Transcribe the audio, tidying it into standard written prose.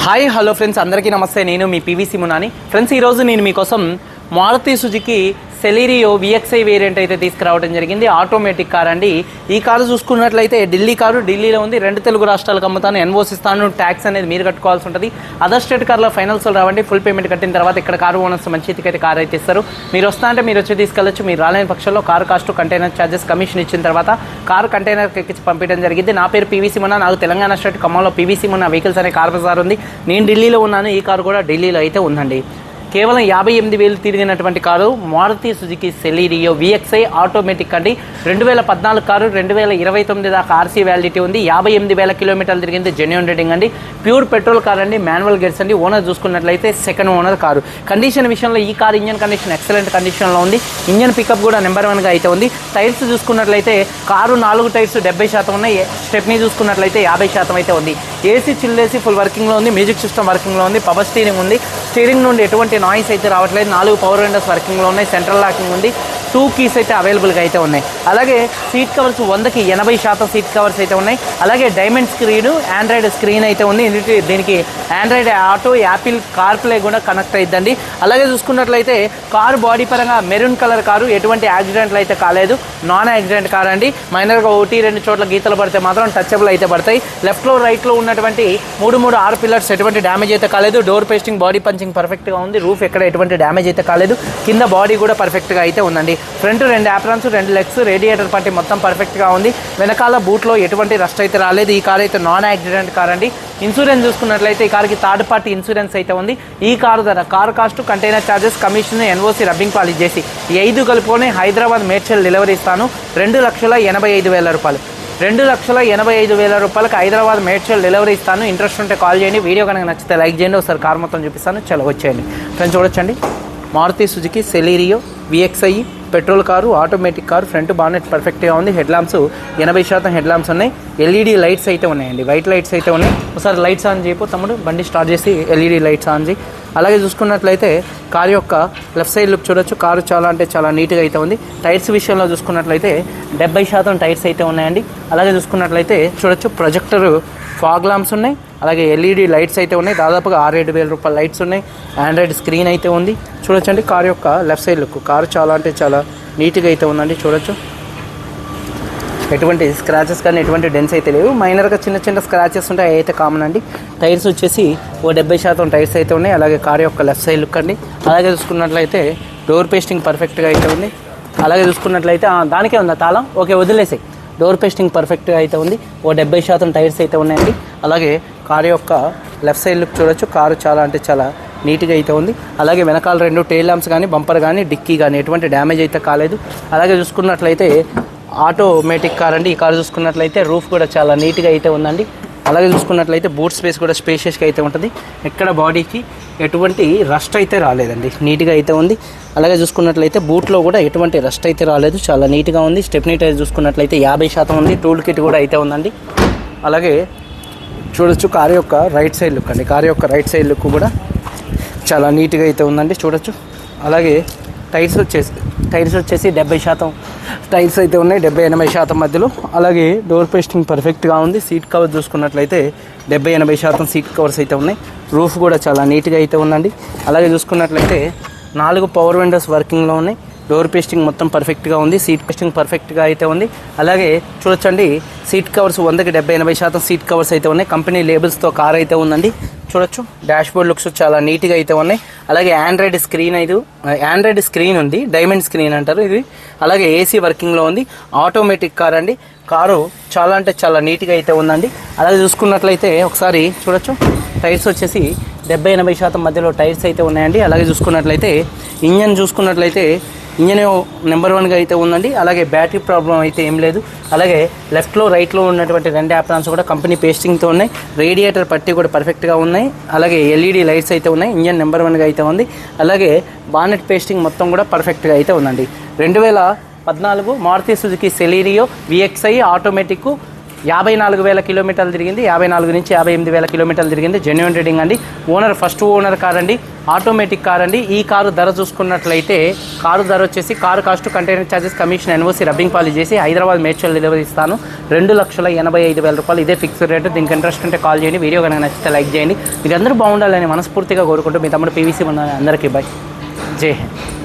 Hi hello friends, అందరికీ నమస్తే. నేను మీ పీవీసీ మునాని. ఫ్రెండ్స్, ఈరోజు నేను మీకోసం Maruti Suzuki Celerio VXI variant అయితే తీసుకురావడం జరిగింది. ఆటోమేటిక్ కార్ అండి. ఈ కారు చూసుకున్నట్లయితే ఢిల్లీ కారు, ఢిల్లీలో ఉంది. 2 తెలుగు రాష్ట్రాలకు అమ్ముతాను, ఎన్ఓసి ఇస్తాను, ట్యాక్స్ అనేది మీరు కట్టుకోవాల్సి ఉంటుంది. అదర్ స్టేట్ కార్లో ఫైనల్స్లో రావండి. ఫుల్ పేమెంట్ కట్టిన తర్వాత ఇక్కడ కారు ఓనర్స్ మంచి అయితే కార్ అయితే ఇస్తారు. మీరు వస్తా అంటే మీరు వచ్చి తీసుకెళ్ళచ్చు. మీరు రాలేని పక్షంలో car cost, container charges, commission ఇచ్చిన తర్వాత కారు కంటైనర్కి ఎక్కించి పంపించడం జరిగింది. నా పేరు పీవీసీ మున్నా. నాకు తెలంగాణ స్టేట్ ఖమ్మంలో పీవీసీ మున్నా వెహికల్స్ అనే కార్ బజార్ ఉంది. నేను ఢిల్లీలో ఉన్నాను. ఈ కారు కూడా ఢిల్లీలో అయితే ఉందండి. కేవలం 58,000 తిరిగినటువంటి car Maruti Suzuki Celerio VXi automatic అండి. 2014 కారు, 2029 దాకా ఆర్సీ వ్యాలిడిటీ ఉంది. 58,000 కిలోమీటర్లు తిరిగింది. జెన్యూన్ రేటింగ్ అండి. ప్యూర్ పెట్రోల్ కార్ అండి. మాన్యువల్ గేర్స్ అండి. ఓనర్ చూసుకున్నట్లయితే సెకండ్ ఓనర్ కారు. కండిషన్ విషయంలో ఈ కారు ఇంజన్ కండిషన్ ఎక్సలెంట్ కండిషన్లో ఉంది. ఇంజన్ పికప్ కూడా నెంబర్ 1గా అయితే ఉంది. టైర్స్ చూసుకున్నట్లయితే కారు 4 టైర్స్ 70% ఉన్నాయి. స్టెప్నీ చూసుకున్నట్లయితే 50% అయితే ఉంది. ఏసీ చిల్లేసి ఫుల్ వర్కింగ్లో ఉంది. మ్యూజిక్ సిస్టమ్ వర్కింగ్లో ఉంది. పవర్ స్టీరింగ్ ఉంది. స్టీరింగ్ నుండి ఎటువంటి నాయిస్ అయితే రావట్లేదు. 4 పవర్ విండోస్ వర్కింగ్లో ఉన్నాయి. సెంట్రల్ లాకింగ్ ఉంది. 2 కీస్ అయితే అవైలబుల్గా అయితే ఉన్నాయి. అలాగే సీట్ కవర్స్ 100కి 80% సీట్ కవర్స్ అయితే ఉన్నాయి. అలాగే డైమండ్ స్క్రీన్, ఆండ్రాయిడ్ స్క్రీన్ అయితే ఉంది. దీనికి Android auto, Apple car play కూడా కనెక్ట్ అయిద్దండి. అలాగే చూసుకున్నట్లయితే కారు బాడీ పరంగా మెరూన్ కలర్ కారు. ఎటువంటి యాక్సిడెంట్లు అయితే కాలేదు. నాన్ యాక్సిడెంట్ కార్ అండి. మైనర్గా 1-2 చోట్ల గీతలు పడితే మాత్రం టచబుల్ అయితే పడతాయి. లెఫ్ట్లో రైట్లో ఉన్నటువంటి 3 పిల్లర్స్ ఎటువంటి డ్యామేజ్ అయితే కాలేదు. డోర్ పేస్టింగ్, బాడీ పంచింగ్ పర్ఫెక్ట్గా ఉంది. రూఫ్ ఎక్కడ ఎటువంటి డ్యామేజ్ అయితే కాలేదు. కింద బాడీ కూడా పర్ఫెక్ట్గా అయితే ఉందండి. ఫ్రంట్ 2 యాప్రాన్స్, 2 లెగ్స్, రేడియేటర్ పట్టి మొత్తం పర్ఫెక్ట్గా ఉంది. వెనకాల బూట్లో ఎటువంటి రస్ట్ అయితే రాలేదు. ఈ కార్ అయితే నాన్ యాక్సిడెంట్ కార్ అండి. ఇన్సూరెన్స్ చూసుకున్నట్లయితే ఈ కార్కి థర్డ్ పార్టీ ఇన్సూరెన్స్ అయితే ఉంది. ఈ కారు ధర, car cost, container charges, commission, NOC, rubbing polish చేసి 5 కలుపుకొని హైదరాబాద్ మేడ్చల్ డెలివరీ ఇస్తాను. 2,85,000 రూపాయలు. 2,85,000 రూపాయలకు హైదరాబాద్ మేడ్చల్ డెలివరీ ఇస్తాను. ఇంట్రెస్ట్ ఉంటే కాల్ చేయండి. వీడియో కనుక నచ్చితే లైక్ చేయండి. ఒకసారి కార్ మొత్తం చూపిస్తాను. చలో వచ్చేయండి ఫ్రెండ్స్, చూడొచ్చండి. Maruti Suzuki Celerio VXI petrol car, automatic car. Front bonnet పర్ఫెక్ట్గా ఉంది. హెడ్ ల్యాంప్స్ 80% హెడ్ ల్యాంప్స్ ఉన్నాయి. ఎల్ఈడి లైట్స్ అయితే ఉన్నాయండి. వైట్ లైట్స్ అయితే ఉన్నాయి. ఒకసారి లైట్స్ ఆన్ చేయపో తమ్ముడు. బండి స్టార్ట్ చేసి ఎల్ఈడి లైట్స్ ఆన్ చేయి. అలాగే చూసుకున్నట్లయితే కారు యొక్క లెఫ్ట్ సైడ్ లుక్ చూడొచ్చు. కారు చాలా అంటే చాలా నీట్గా అయితే ఉంది. టైర్స్ విషయంలో చూసుకున్నట్లయితే 70% టైర్స్ అయితే ఉన్నాయండి. అలాగే చూసుకున్నట్లయితే చూడొచ్చు ప్రొజెక్టర్, ఫాగ్ ల్యాంప్స్ ఉన్నాయి. అలాగే ఎల్ఈడి లైట్స్ అయితే ఉన్నాయి. దాదాపుగా 6-7 రూపాయల లైట్స్ ఉన్నాయి. ఆండ్రాయిడ్ స్క్రీన్ అయితే ఉంది. చూడొచ్చండి కారు యొక్క లెఫ్ట్ సైడ్ లుక్. కారు చాలా అంటే చాలా నీట్గా అయితే ఉందండి. చూడొచ్చు ఎటువంటి స్క్రాచెస్ కానీ ఎటువంటి డెన్స్ అయితే లేవు. మైనర్గా చిన్న స్క్రాచెస్ ఉంటాయి, అవి అయితే కామన్ అండి. టైర్స్ వచ్చేసి 70% టైర్స్ అయితే ఉన్నాయి. అలాగే కారు యొక్క లెఫ్ట్ సైడ్ లుక్ అండి. అలాగే చూసుకున్నట్లయితే డోర్ పేస్టింగ్ పర్ఫెక్ట్గా అయితే ఉంది. అలాగే చూసుకున్నట్లయితే దానికే ఉందా తాళం, ఓకే వదిలేసాయి. డోర్ పేస్టింగ్ పర్ఫెక్ట్గా అయితే ఉంది. 70% టైర్స్ అయితే ఉన్నాయండి. అలాగే కారు యొక్క లెఫ్ట్ సైడ్ లుక్ చూడొచ్చు. కారు చాలా అంటే చాలా నీట్గా అయితే ఉంది. అలాగే వెనకాల 2 టైల్ ల్యాంప్స్ కానీ, బంపర్ కానీ, డిక్కీ కానీ ఎటువంటి డ్యామేజ్ అయితే కాలేదు. అలాగే చూసుకున్నట్లయితే ఆటోమేటిక్ కార్ అండి. ఈ కారు చూసుకున్నట్లయితే రూఫ్ కూడా చాలా నీట్గా అయితే ఉందండి. అలాగే చూసుకున్నట్లయితే బూట్ స్పేస్ కూడా స్పేషియస్గా అయితే ఉంటుంది. ఎక్కడ బాడీకి ఎటువంటి రస్ట్ అయితే రాలేదండి. నీట్గా అయితే ఉంది. అలాగే చూసుకున్నట్లయితే బూట్లో కూడా ఎటువంటి రస్ట్ అయితే రాలేదు. చాలా నీట్గా ఉంది. స్టెప్నీ టైర్ చూసుకున్నట్లయితే 50% ఉంది. టూల్ కిట్ కూడా అయితే ఉందండి. అలాగే చూడొచ్చు కారు యొక్క రైట్ సైడ్ లుక్ అండి. కారు యొక్క రైట్ సైడ్ లుక్ కూడా చాలా నీట్గా అయితే ఉందండి. చూడొచ్చు. అలాగే టైర్స్ వచ్చేసి 70% టైర్స్ అయితే ఉన్నాయి. 70-80% మధ్యలో. అలాగే డోర్ పేస్టింగ్ పర్ఫెక్ట్గా ఉంది. సీట్ కవర్ చూసుకున్నట్లయితే 70-80% సీట్ కవర్స్ అయితే ఉన్నాయి. రూఫ్ కూడా చాలా నీట్గా అయితే ఉందండి. అలాగే చూసుకున్నట్లయితే 4 పవర్ విండోస్ వర్కింగ్లో ఉన్నాయి. డోర్ పేస్టింగ్ మొత్తం పర్ఫెక్ట్గా ఉంది. సీట్ పేస్టింగ్ పర్ఫెక్ట్గా అయితే ఉంది. అలాగే చూడొచ్చండి సీట్ కవర్స్ 100కి 70-80% సీట్ కవర్స్ అయితే ఉన్నాయి. కంపెనీ లేబుల్స్తో కార్ అయితే ఉందండి. చూడొచ్చు డాష్ బోర్డ్ లుక్స్ చాలా నీట్గా అయితే ఉన్నాయి. అలాగే ఆండ్రాయిడ్ స్క్రీన్ ఉంది. డైమండ్ స్క్రీన్ అంటారు ఇది. అలాగే ఏసీ వర్కింగ్లో ఉంది. ఆటోమేటిక్ కార్ అండి. కారు చాలా అంటే చాలా నీట్గా అయితే ఉందండి. అలాగే చూసుకున్నట్లయితే ఒకసారి చూడొచ్చు టైర్స్ వచ్చేసి 70-80% మధ్యలో టైర్స్ అయితే ఉన్నాయండి. అలాగే చూసుకున్నట్లయితే ఇంజన్ నెంబర్ 1గా అయితే ఉందండి. అలాగే బ్యాటరీ ప్రాబ్లం అయితే ఏం లేదు. అలాగే లెఫ్ట్లో రైట్లో ఉన్నటువంటి 2 యాప్రాన్స్ కూడా కంపెనీ పేస్టింగ్తో ఉన్నాయి. రేడియేటర్ పట్టి కూడా పర్ఫెక్ట్గా ఉన్నాయి. అలాగే ఎల్ఈడి లైట్స్ అయితే ఉన్నాయి. ఇంజన్ నెంబర్ 1గా అయితే ఉంది. అలాగే బానెట్ పేస్టింగ్ మొత్తం కూడా పర్ఫెక్ట్గా అయితే ఉందండి. 2014 Maruti Suzuki Celerio VXi automatic 54,000 కిలోమీటర్లు తిరిగింది. 54 నుంచి 58,000 కిలోమీటర్లు తిరిగింది. జెన్యూన్ రీడింగ్ అండి. ఓనర్ ఫస్ట్ ఓనర్ కార్ అండి. ఆటోమేటిక్ కార్ అండి. ఈ కారు ధర చూసుకున్నట్లయితే కారు ధర వచ్చేసి car cost, container charges, commission, NOC, rubbing polish చేసి హైదరాబాద్ మేడ్చల్ డెలివరీ ఇస్తాను. 2,85,000 రూపాయలు ఇదే ఫిక్స్డ్ రేటు. దీనికి ఇంట్రెస్ట్ ఉంటే కాల్ చేయండి. వీడియో కనుక నచ్చితే లైక్ చేయండి. మీరు అందరూ బాగుండాలని మనస్ఫూర్తిగా కోరుకుంటూ మీ తమ్ముడు పీవీసీ ఉన్న అందరికీ బై. జై హింద్.